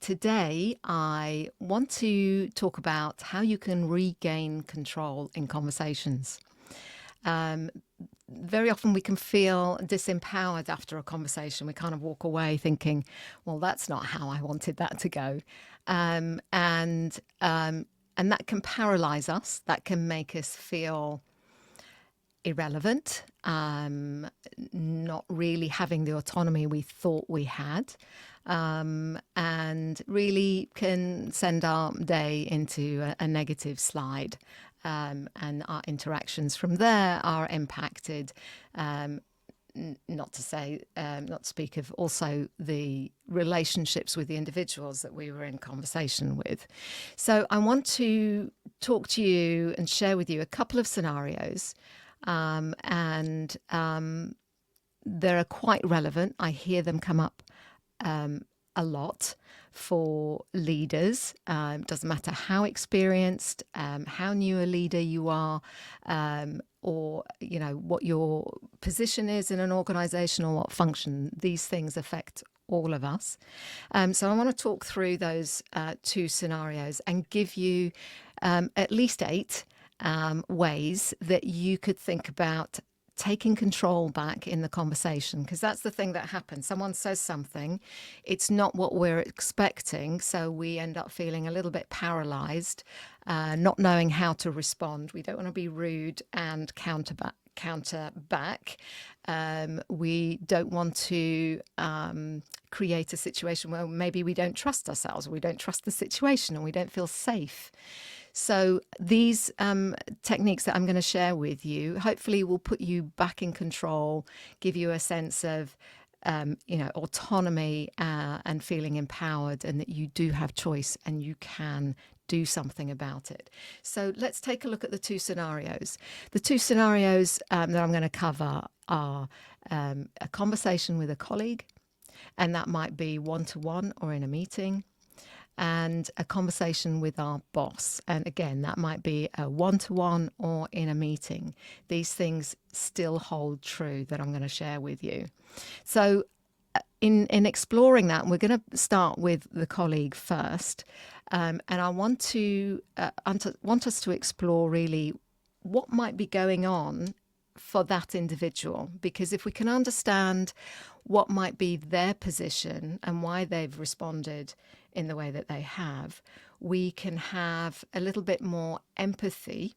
Today, I want to talk about how you can regain control in conversations. Um, Very often, we can feel disempowered after a conversation. We kind of walk away thinking, well, that's not how I wanted that to go. Um, and, um, and that can paralyze us, that can make us feel irrelevant, not really having the autonomy we thought we had, and really can send our day into a negative slide. And our interactions from there are impacted. Not to say, not to speak of also the relationships with the individuals that we were in conversation with. So, I want to talk to you and share with you a couple of scenarios, and they're quite relevant. I hear them come up um, a lot for leaders. Doesn't matter how experienced, how new a leader you are, or what your position is in an organization or what function. These things affect all of us. So I want to talk through those two scenarios and give you at least eight ways that you could think about taking control back in the conversation, because that's the thing that happens. Someone says something, it's not what we're expecting, so we end up feeling a little bit paralyzed, not knowing how to respond. We don't want to be rude and counter back. We don't want to create a situation where maybe we don't trust ourselves, or we don't trust the situation, and we don't feel safe. So these techniques that I'm going to share with you hopefully will put you back in control, give you a sense of autonomy, and feeling empowered, and that you do have choice and you can do something about it. So let's take a look at the two scenarios. The two scenarios that I'm going to cover are a conversation with a colleague, and that might be one-to-one or in a meeting, and a conversation with our boss. And again, that might be a one-to-one or in a meeting. These things still hold true that I'm going to share with you. So in exploring that, we're going to start with the colleague first. And I want us to explore really what might be going on for that individual, because if we can understand what might be their position and why they've responded in the way that they have, we can have a little bit more empathy.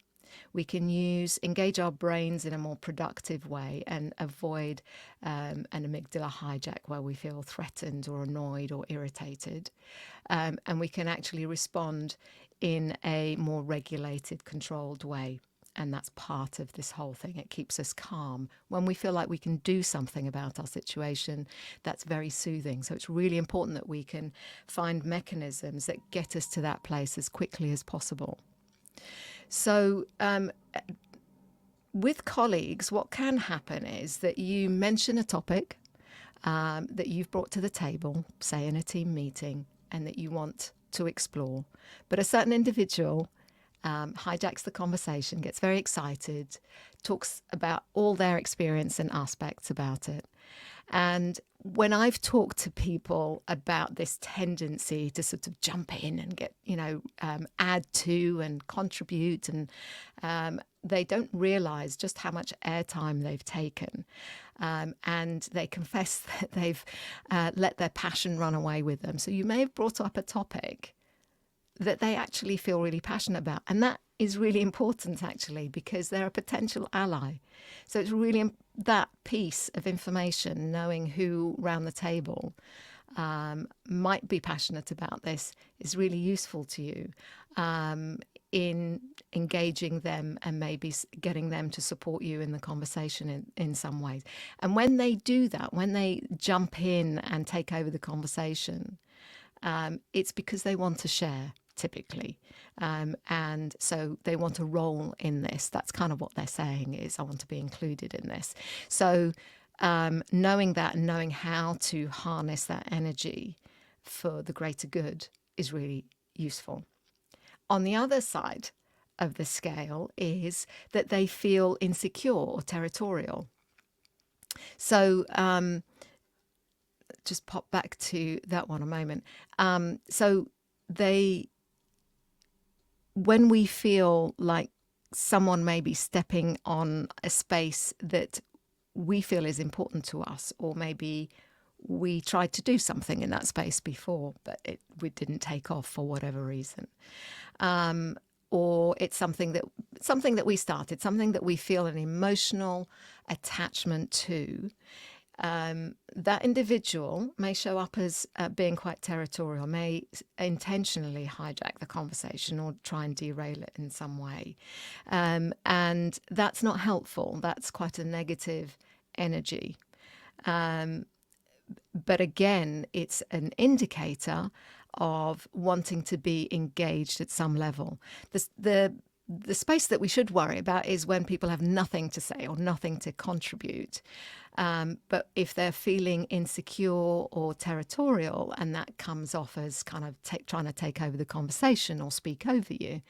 We can engage our brains in a more productive way and avoid an amygdala hijack where we feel threatened or annoyed or irritated. And we can actually respond in a more regulated, controlled way. And that's part of this whole thing. It keeps us calm. When we feel like we can do something about our situation, that's very soothing. So it's really important that we can find mechanisms that get us to that place as quickly as possible. So with colleagues, what can happen is that you mention a topic that you've brought to the table, say in a team meeting, and that you want to explore. But a certain individual hijacks the conversation, gets very excited, talks about all their experience and aspects about it. And when I've talked to people about this tendency to sort of jump in and get, add to and contribute, and they don't realize just how much airtime they've taken. And they confess that they've let their passion run away with them. So you may have brought up a topic that they actually feel really passionate about. And that is really important, actually, because they're a potential ally. So it's really that piece of information, knowing who round the table might be passionate about this, is really useful to you in engaging them and maybe getting them to support you in the conversation in some ways. And when they do that, when they jump in and take over the conversation, it's because they want to share, typically. And so they want a role in this. That's kind of what they're saying, is I want to be included in this. So knowing that and knowing how to harness that energy for the greater good is really useful. On the other side of the scale is that they feel insecure or territorial. So just pop back to that one a moment. So when we feel like someone may be stepping on a space that we feel is important to us, or maybe we tried to do something in that space before, but we didn't take off for whatever reason. Or it's something that we started, something that we feel an emotional attachment to. That individual may show up as being quite territorial, may intentionally hijack the conversation or try and derail it in some way. And that's not helpful. That's quite a negative energy. But again, it's an indicator of wanting to be engaged at some level. The space that we should worry about is when people have nothing to say or nothing to contribute. But if they're feeling insecure or territorial, and that comes off as kind of trying to take over the conversation or speak over you,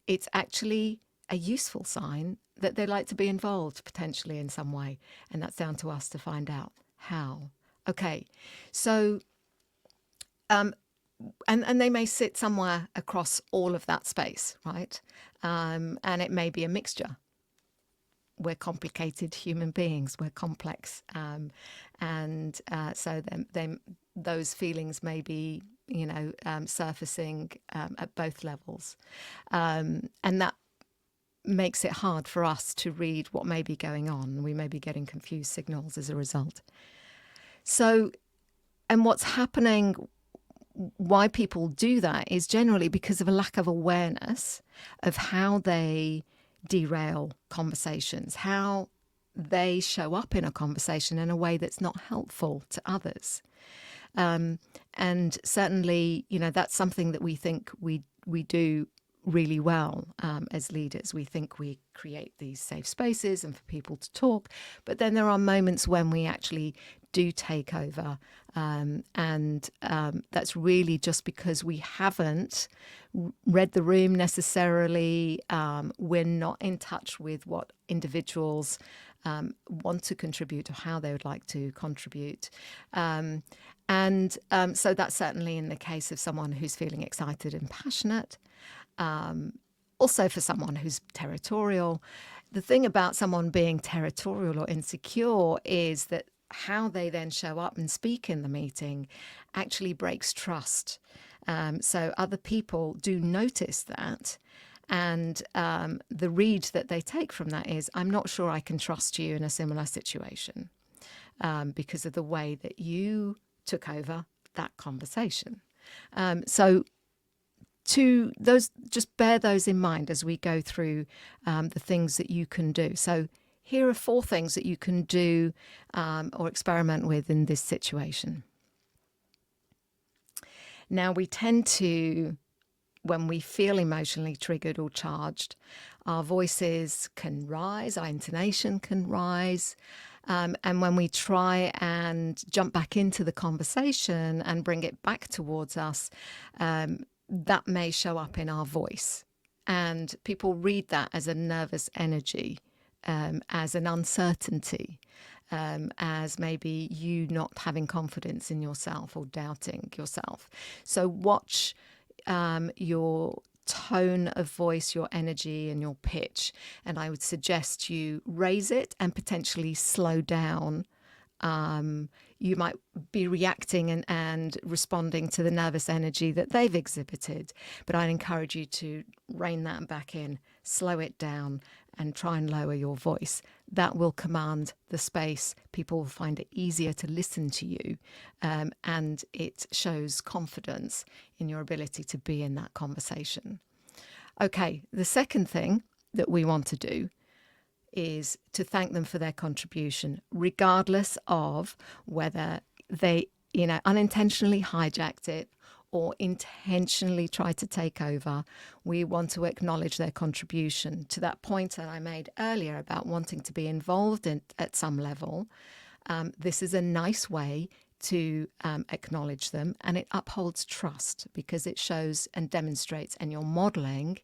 it's actually a useful sign that they'd like to be involved potentially in some way. And that's down to us to find out how. Okay, so and they may sit somewhere across all of that space, right? And it may be a mixture. We're complicated human beings. We're complex, so those feelings may be, surfacing at both levels, and that makes it hard for us to read what may be going on. We may be getting confused signals as a result. So, and what's happening, why people do that is generally because of a lack of awareness of how they derail conversations, how they show up in a conversation in a way that's not helpful to others. And certainly, that's something that we think we do really well as leaders. We think we create these safe spaces and for people to talk, but then there are moments when we actually do take over, and that's really just because we haven't read the room necessarily. We're not in touch with what individuals want to contribute or how they would like to contribute. So that's certainly in the case of someone who's feeling excited and passionate. Also for someone who's territorial. The thing about someone being territorial or insecure is that how they then show up and speak in the meeting actually breaks trust. So other people do notice that. And the read that they take from that is, I'm not sure I can trust you in a similar situation because of the way that you took over that conversation. So to those, just bear those in mind as we go through the things that you can do. So here are 4 things that you can do or experiment with in this situation. Now, we tend to, when we feel emotionally triggered or charged, our voices can rise, our intonation can rise. And when we try and jump back into the conversation and bring it back towards us, that may show up in our voice. And people read that as a nervous energy, as an uncertainty, as maybe you not having confidence in yourself or doubting yourself. So watch your tone of voice, your energy and your pitch. And I would suggest you raise it and potentially slow down. You might be reacting and responding to the nervous energy that they've exhibited. But I'd encourage you to rein that back in, slow it down, and try and lower your voice. That will command the space. People will find it easier to listen to you, and it shows confidence in your ability to be in that conversation. Okay, the second thing that we want to do is to thank them for their contribution, regardless of whether they, unintentionally hijacked it or intentionally tried to take over. We want to acknowledge their contribution. To that point that I made earlier about wanting to be involved at some level, this is a nice way to acknowledge them, and it upholds trust because it shows and demonstrates, and you're modeling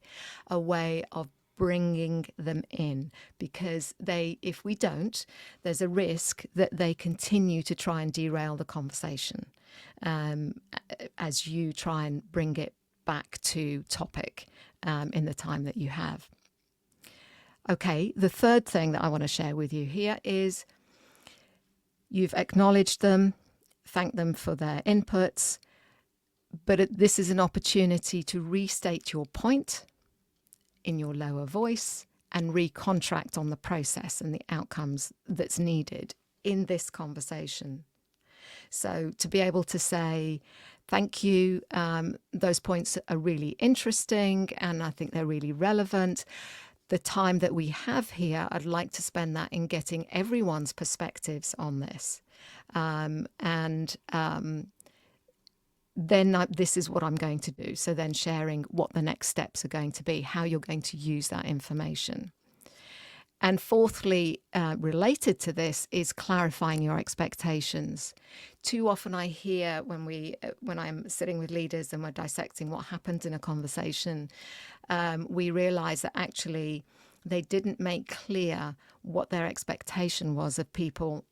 a way of bringing them in, because if we don't, there's a risk that they continue to try and derail the conversation as you try and bring it back to topic in the time that you have. Okay, the third thing that I want to share with you here is you've acknowledged them, thanked them for their inputs, but this is an opportunity to restate your point in your lower voice and recontract on the process and the outcomes that's needed in this conversation. So to be able to say, thank you, those points are really interesting and I think they're really relevant. The time that we have here, I'd like to spend that in getting everyone's perspectives on this. Then this is what I'm going to do. So then sharing what the next steps are going to be, how you're going to use that information. And fourthly, related to this is clarifying your expectations. Too often I hear when I'm sitting with leaders and we're dissecting what happened in a conversation, we realize that actually they didn't make clear what their expectation was of people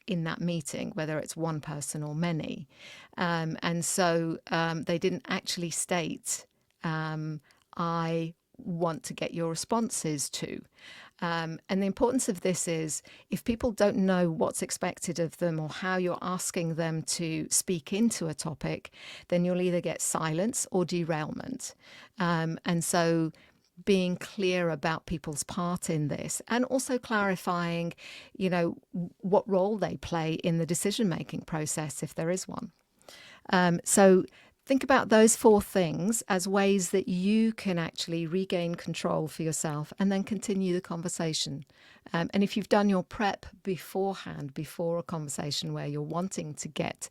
in that meeting, whether it's one person or many. And so they didn't actually state, I want to get your responses to. And the importance of this is if people don't know what's expected of them or how you're asking them to speak into a topic, then you'll either get silence or derailment. And so being clear about people's part in this and also clarifying, what role they play in the decision-making process, if there is one. So think about those four things as ways that you can actually regain control for yourself and then continue the conversation. And if you've done your prep beforehand, before a conversation where you're wanting to get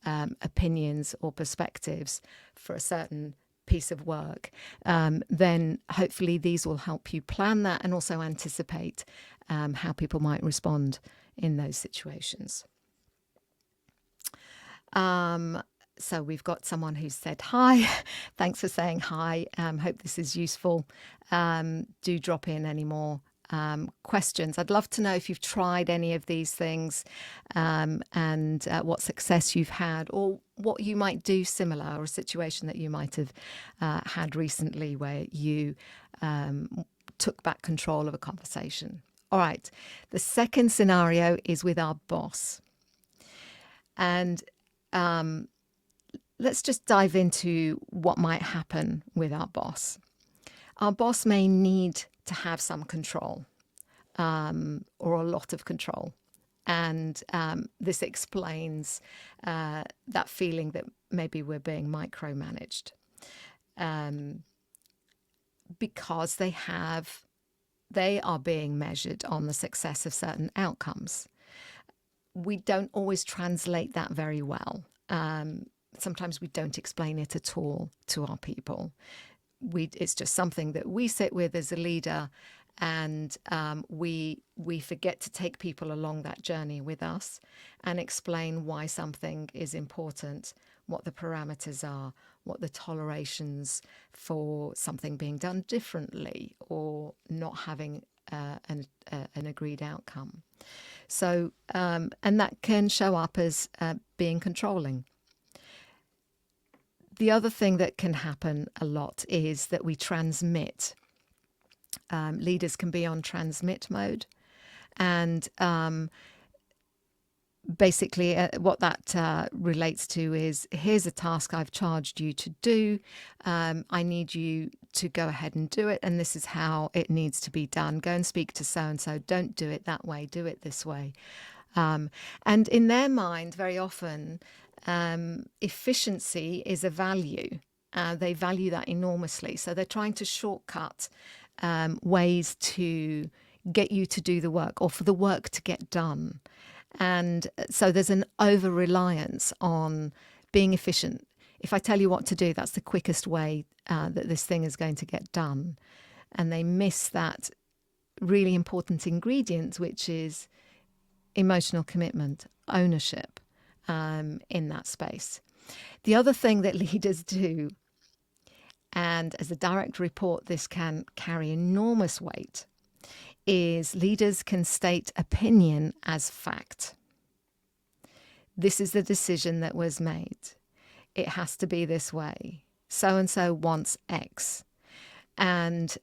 opinions or perspectives for a certain piece of work, then hopefully these will help you plan that and also anticipate how people might respond in those situations. So we've got someone who said hi. Thanks for saying hi. Hope this is useful. Do drop in any more questions. I'd love to know if you've tried any of these things and what success you've had or what you might do similar, or a situation that you might have had recently where you took back control of a conversation. All right. The second scenario is with our boss. And let's just dive into what might happen with our boss. Our boss may need to have some control or a lot of control. And this explains that feeling that maybe we're being micromanaged because they are being measured on the success of certain outcomes. We don't always translate that very well. Sometimes we don't explain it at all to our people. It's just something that we sit with as a leader, and we forget to take people along that journey with us and explain why something is important, what the parameters are, what the tolerations for something being done differently or not having an agreed outcome. So, and that can show up as being controlling. The other thing that can happen a lot is that we transmit. Leaders can be on transmit mode. And basically what that relates to is, here's a task I've charged you to do. I need you to go ahead and do it. And this is how it needs to be done. Go and speak to so-and-so. Don't do it that way. Do it this way. And in their mind, very often, efficiency is a value. They value that enormously. So they're trying to shortcut ways to get you to do the work or for the work to get done. And so there's an over-reliance on being efficient. If I tell you what to do, that's the quickest way that this thing is going to get done. And they miss that really important ingredient, which is emotional commitment, ownership in that space. The other thing that leaders do, and as a direct report, this can carry enormous weight, is leaders can state opinion as fact. This is the decision that was made. It has to be this way. So-and-so wants X. And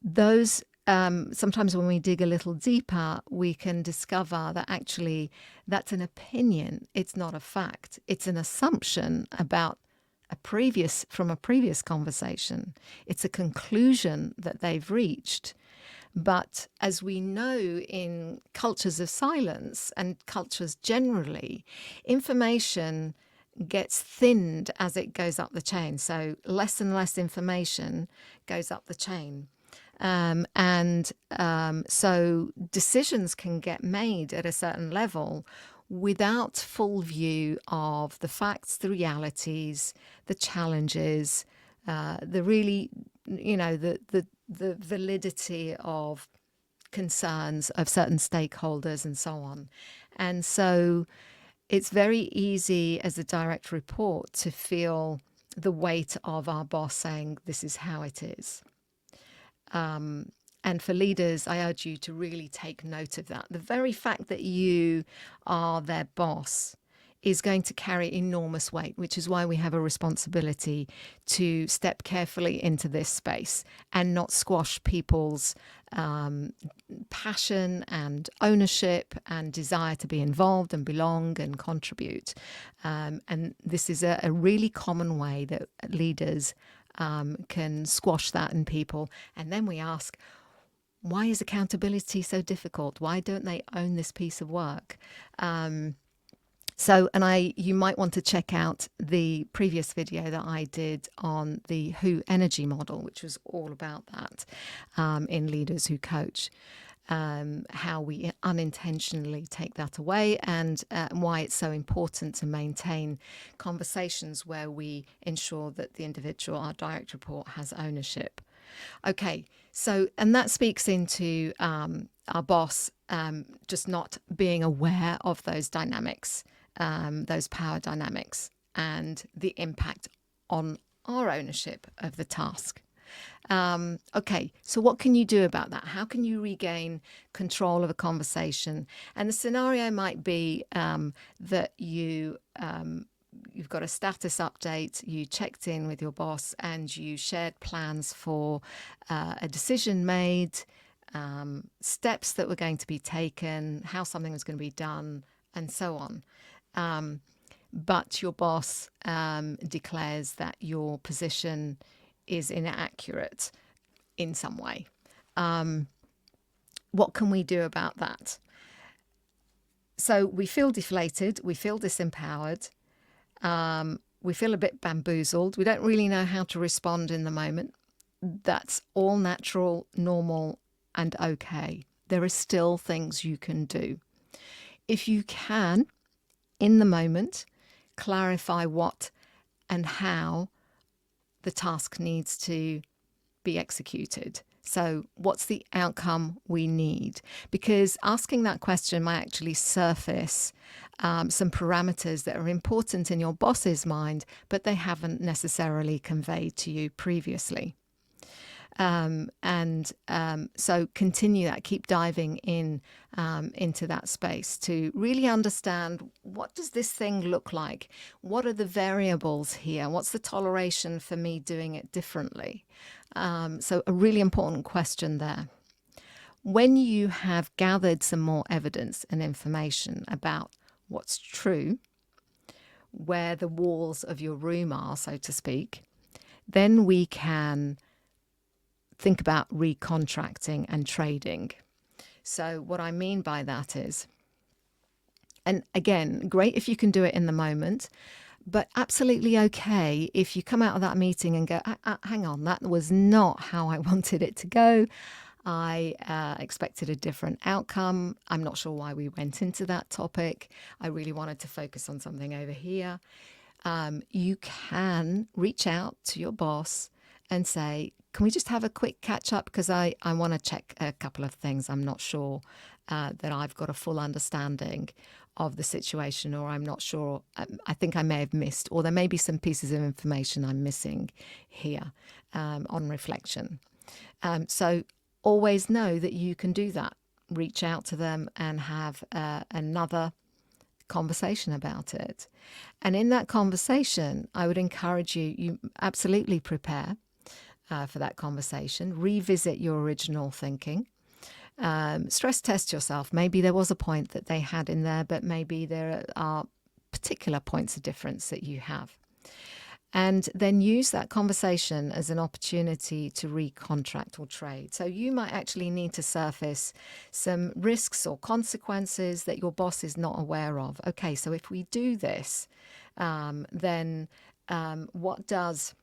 those sometimes when we dig a little deeper, we can discover that actually that's an opinion. It's not a fact. It's an assumption about from a previous conversation. It's a conclusion that they've reached. But as we know in cultures of silence and cultures generally, information gets thinned as it goes up the chain. So less and less information goes up the chain. So decisions can get made at a certain level without full view of the facts, the realities, the challenges, the really, the validity of concerns of certain stakeholders and so on. And so it's very easy as a direct report to feel the weight of our boss saying, this is how it is. And for leaders, I urge you to really take note of that. The very fact that you are their boss is going to carry enormous weight, which is why we have a responsibility to step carefully into this space and not squash people's passion and ownership and desire to be involved and belong and contribute. And this is a really common way that leaders can squash that in people. And then we ask, why is accountability so difficult? Why don't they own this piece of work? You might want to check out the previous video that I did on the Who energy model, which was all about that in Leaders Who Coach, how we unintentionally take that away and why it's so important to maintain conversations where we ensure that the individual, our direct report, has ownership. Okay, and that speaks into our boss just not being aware of those dynamics, those power dynamics, and the impact on our ownership of the task. Okay, so what can you do about that? How can you regain control of a conversation? And the scenario might be that you've got a status update, you checked in with your boss and you shared plans for a decision made, steps that were going to be taken, how something was going to be done, and so on. But your boss declares that your position is inaccurate in some way. What can we do about that? So we feel deflated, we feel disempowered, we feel a bit bamboozled, we don't really know how to respond in the moment. That's all natural, normal, and okay. There are still things you can do. If you can, in the moment, clarify what and how the task needs to be executed. So what's the outcome we need? Because asking that question might actually surface some parameters that are important in your boss's mind, but they haven't necessarily conveyed to you previously. So continue that, keep diving into that space to really understand, what does this thing look like? What are the variables here? What's the toleration for me doing it differently? So a really important question there. When you have gathered some more evidence and information about what's true, where the walls of your room are, so to speak, then we can think about recontracting and trading. So what I mean by that is, and again, great if you can do it in the moment, but absolutely okay if you come out of that meeting and go, hang on, that was not how I wanted it to go. I expected a different outcome. I'm not sure why we went into that topic. I really wanted to focus on something over here. You can reach out to your boss and say, can we just have a quick catch up? Because I want to check a couple of things. I'm not sure that I've got a full understanding of the situation, or I'm not sure, I think I may have missed, or there may be some pieces of information I'm missing here on reflection. So always know that you can do that. Reach out to them and have another conversation about it. And in that conversation, I would encourage you absolutely prepare for that conversation, revisit your original thinking, stress test yourself. Maybe there was a point that they had in there, but maybe there are particular points of difference that you have. And then use that conversation as an opportunity to recontract or trade. So you might actually need to surface some risks or consequences that your boss is not aware of. Okay, so if we do this, then what's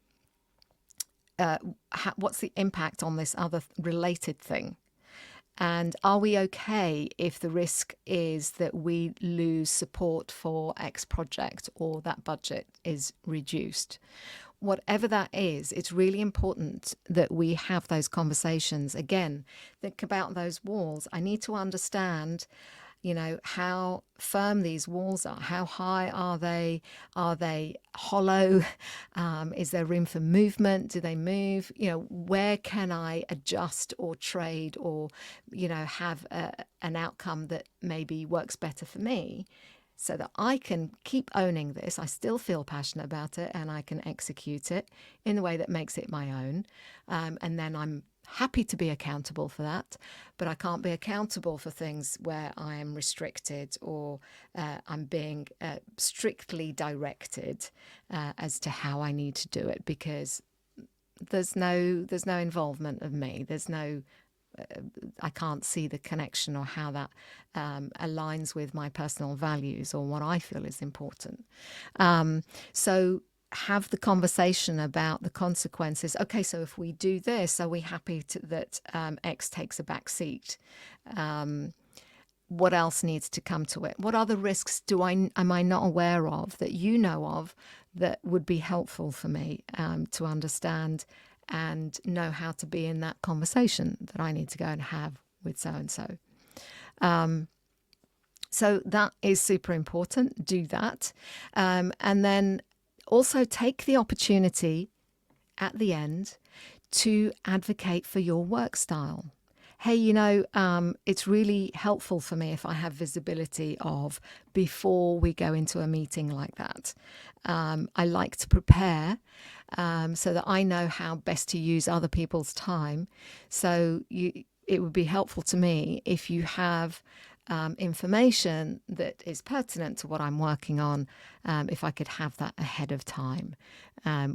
the impact on this other related thing? And are we okay if the risk is that we lose support for X project or that budget is reduced? Whatever that is, it's really important that we have those conversations. Again, think about those walls. I need to understand, how firm these walls are. How high are they? Are they hollow? Is there room for movement? Do they move? Where can I adjust or trade or, have an outcome that maybe works better for me, so that I can keep owning this. I still feel passionate about it and I can execute it in the way that makes it my own. And then I'm happy to be accountable for that, but I can't be accountable for things where I am restricted or I'm being strictly directed as to how I need to do it, because there's no involvement of me. There's no I can't see the connection or how that aligns with my personal values or what I feel is important. So have the conversation about the consequences. Okay, so if we do this, are we happy that X takes a back seat? What else needs to come to it? What other risks am I not aware of that you know of that would be helpful for me to understand and know how to be in that conversation that I need to go and have with so-and-so. So that is super important. Do that. And then also take the opportunity at the end to advocate for your work style. Hey, it's really helpful for me if I have visibility of before we go into a meeting like that. I like to prepare so that I know how best to use other people's time. So it would be helpful to me if you have information that is pertinent to what I'm working on, if I could have that ahead of time.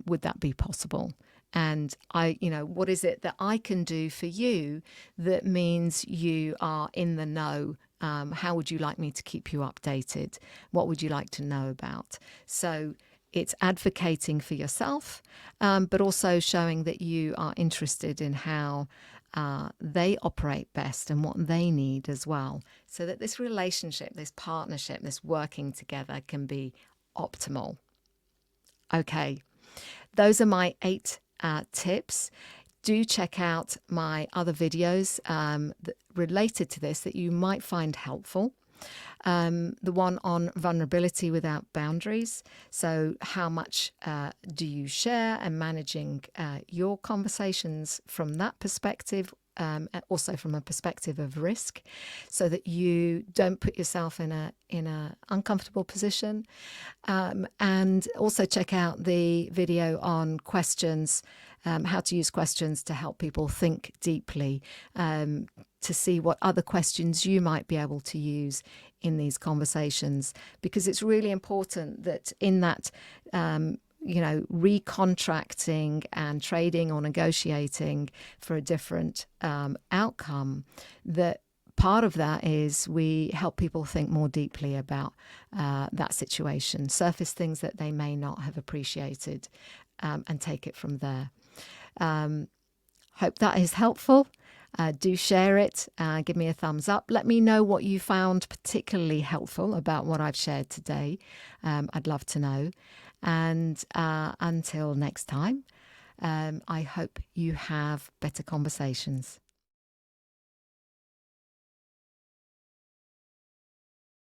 Would that be possible? And what is it that I can do for you that means you are in the know? How would you like me to keep you updated? What would you like to know about? So it's advocating for yourself, but also showing that you are interested in how they operate best and what they need as well, so that this relationship, this partnership, this working together can be optimal. Okay, those are my 8 tips. Do check out my other videos related to this that you might find helpful. The one on vulnerability without boundaries. So how much do you share, and managing your conversations from that perspective, also from a perspective of risk, so that you don't put yourself in a uncomfortable position. And also check out the video on questions, how to use questions to help people think deeply, to see what other questions you might be able to use in these conversations, because it's really important that in that recontracting and trading or negotiating for a different outcome, that part of that is we help people think more deeply about that situation, surface things that they may not have appreciated, and take it from there. Hope that is helpful. Do share it. Give me a thumbs up. Let me know what you found particularly helpful about what I've shared today. I'd love to know. And until next time, I hope you have better conversations.